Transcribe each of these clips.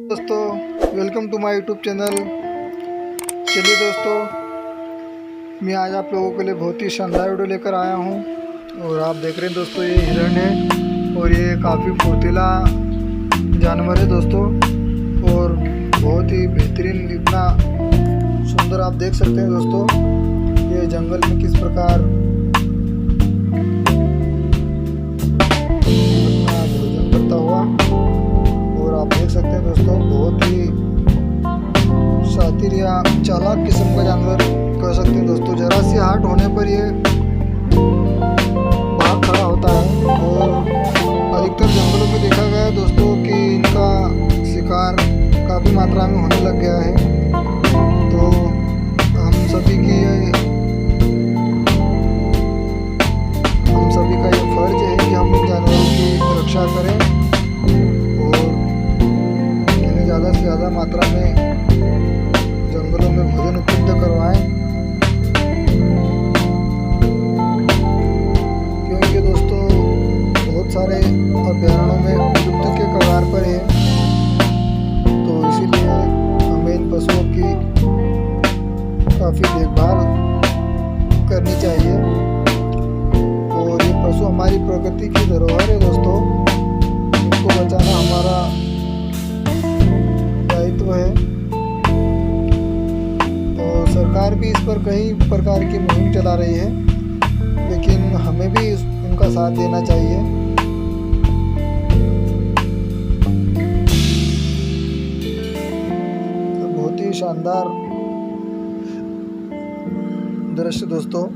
दोस्तों, welcome to my YouTube channel. चलिए दोस्तों, मैं आज आप लोगों के लिए बहुत ही शानदार वीडियो लेकर आया हूं। और आप देख रहे हैं दोस्तों, ये हिरण है और ये काफ़ी फुर्तीला जानवर है दोस्तों। और बहुत ही बेहतरीन, इतना सुंदर आप देख सकते हैं दोस्तों, ये जंगल में किस प्रकार अपना भोजन करता हुआ। और आप देख सकते हैं दोस्तों, बहुत ही शातिर या चालाक किस्म का जानवर कह सकते हैं दोस्तों। जरा सी हार्ट होने पर ये भाग खड़ा होता है। और अधिकतर जंगलों में देखा गया है दोस्तों कि इनका शिकार काफ़ी मात्रा में होने लग गया है। तो हम सभी का ये फर्ज है कि हम इन जानवरों की रक्षा करें और इन्हें ज़्यादा से ज़्यादा मात्रा में जंगलों में भोजन उपलब्ध करवाएं। क्योंकि दोस्तों बहुत सारे अभयारण्यों में विलुप्ति के कगार पर है। तो इसीलिए हमें इन पशुओं की काफ़ी देखभाल करनी चाहिए। और ये पशु हमारी प्रकृति की धरोहर है दोस्तों, इनको बचाना हमारा दायित्व है। तो सरकार भी इस पर कई प्रकार की मुहिम चला रही है, लेकिन हमें भी उनका साथ देना चाहिए। तो बहुत ही शानदार दृश्य दोस्तों।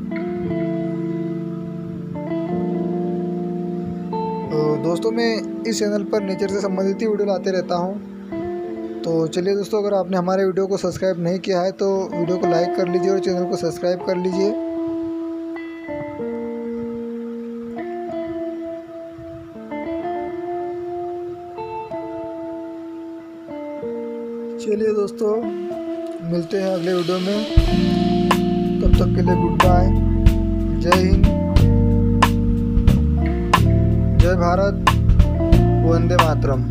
तो दोस्तों, मैं इस चैनल पर नेचर से संबंधित ही वीडियो लाते रहता हूँ। तो चलिए दोस्तों, अगर आपने हमारे वीडियो को सब्सक्राइब नहीं किया है तो वीडियो को लाइक कर लीजिए और चैनल को सब्सक्राइब कर लीजिए। चलिए दोस्तों, मिलते हैं अगले वीडियो में। तब तक के लिए गुड बाय। जय हिंद, जय भारत, वंदे मातरम।